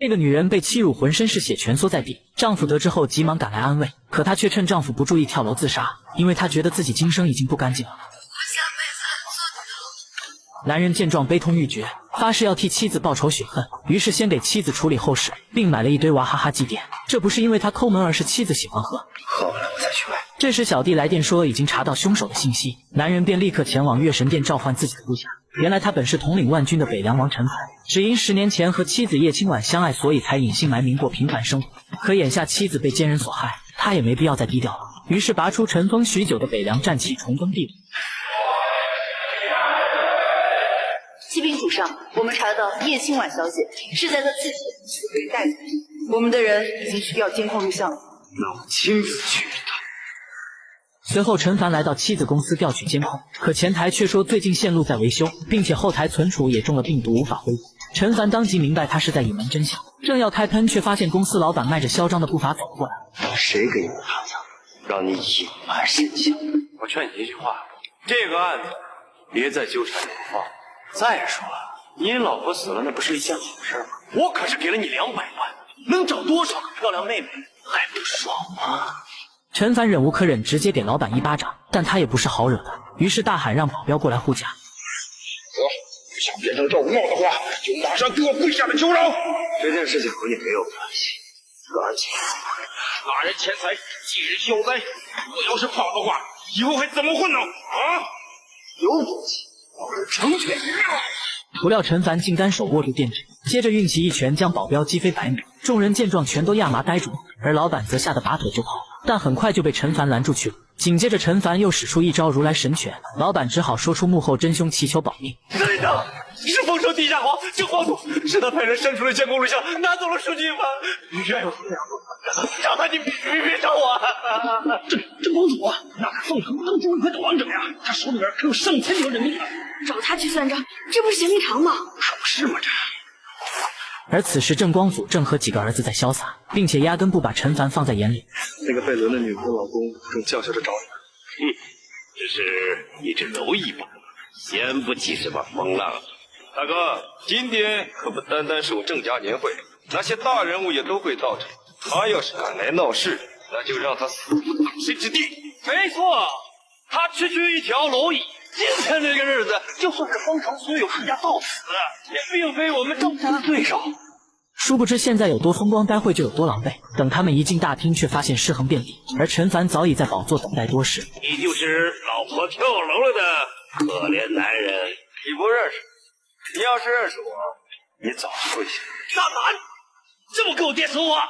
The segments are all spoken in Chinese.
那个女人被欺辱，浑身是血，蜷缩在地。丈夫得知后急忙赶来安慰，可她却趁丈夫不注意跳楼自杀，因为她觉得自己今生已经不干净了。男人见状悲痛欲绝，发誓要替妻子报仇雪恨，于是先给妻子处理后事，并买了一堆娃哈哈祭奠。这不是因为他抠门，而是妻子喜欢喝。喝完了我再去买。这时小弟来电说已经查到凶手的信息，男人便立刻前往月神殿召唤自己的部下。原来他本是统领万军的北凉王陈凡，只因10年前和妻子叶清婉相爱，所以才隐姓埋名过平凡生活。可眼下妻子被奸人所害，他也没必要再低调了，于是拔出尘封许久的北凉战旗，重登帝都。启禀主上，我们查到叶清婉小姐是在她自己死为代罪，我们的人已经去调监控录像了。那我亲自去他。随后陈凡来到妻子公司调取监控，可前台却说最近线路在维修，并且后台存储也中了病毒，无法恢复。陈凡当即明白他是在隐瞒真相，正要开喷，却发现公司老板迈着嚣张的步伐走过来。谁给你的盘子，让你隐瞒真相？我劝你一句话，这个案子别再纠缠着不放。再说了，你老婆死了，那不是一件好事吗？我可是给了你200万，能找多少个漂亮妹妹还不爽吗？陈凡忍无可忍，直接给老板一巴掌，但他也不是好惹的，于是大喊让保镖过来护驾。不想变成赵无冒的话，就马上给我跪下来求饶。这件事情和你没有关系，赶紧拿人钱财，济人消灾。我要是跑的话，以后还怎么混呢？啊！有骨气，成全。不料陈凡竟单手握住电指，接着运起一拳将保镖击飞100米。众人见状全都亚麻呆住，而老板则吓得拔腿就跑，但很快就被陈凡拦住去了。紧接着陈凡又使出一招如来神拳，老板只好说出幕后真凶，祈求保命。队长，是丰城地下皇，这皇祖是他派人删除了监控录像，拿走了数据吗？冤有头两个，找他你别找我。这公主那是凤城当之无愧的王者呀，他手里边可有上千条人命啊！找他去算账，这不是嫌命长吗？可不是吗？这。而此时郑光祖正和几个儿子在潇洒，并且压根不把陈凡放在眼里。那个被轮的女仆老公正叫嚣着找你。只是一只蝼蚁罢了，掀不起什么风浪。大哥，今天可不单单是我郑家年会，那些大人物也都会到场。他要是敢来闹事，那就让他死无葬身之地。没错，他区区一条蝼蚁。今天这个日子，就算是丰城所有世家到死，也并非我们郑家的对手。殊不知现在有多风光，待会就有多狼狈。等他们一进大厅，却发现尸横遍地，而陈凡早已在宝座等待多时。你就是老婆跳楼了的可怜男人。你不认识，你要是认识我，你早就跪下。大胆，这么跟我爹说话！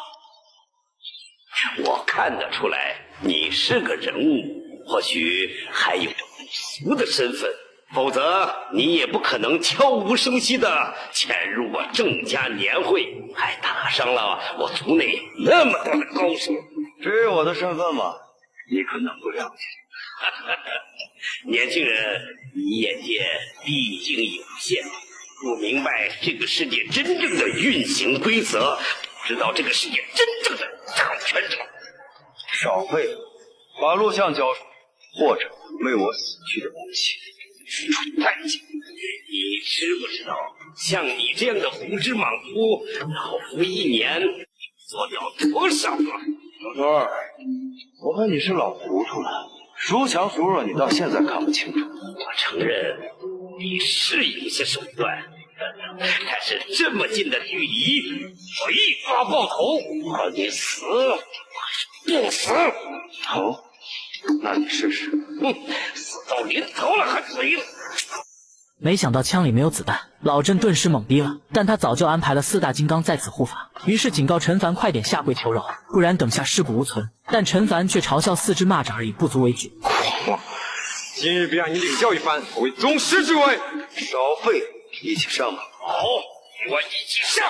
我看得出来，你是个人物，或许还有着不俗的身份，否则你也不可能悄无声息地潜入我郑家年会，还打伤了我族内那么多的高手。至于我的身份嘛，你可能不了解。年轻人，你眼界毕竟有限，不明白这个世界真正的运行规则，不知道这个世界真正的掌权者。少废话，把录像交出，或者为我死去的母亲付出代价。你知不知道，像你这样的胡织莽夫，老夫1年做掉多少个？小春儿，我看你是老糊涂了，孰强孰弱你到现在看不清楚。我承认你是有些手段，但是这么近的距离，我一发爆头，和你死不死？好，那你试试。死到临头了还嘴了。没想到枪里没有子弹，老郑顿时懵逼了。但他早就安排了4大金刚在此护法，于是警告陈凡快点下跪求饶，不然等下尸骨无存。但陈凡却嘲笑4只蚂蚱而已，不足为惧。今日必让你领教一番，我为宗师之威。少废，一起上吧。好，我一起上。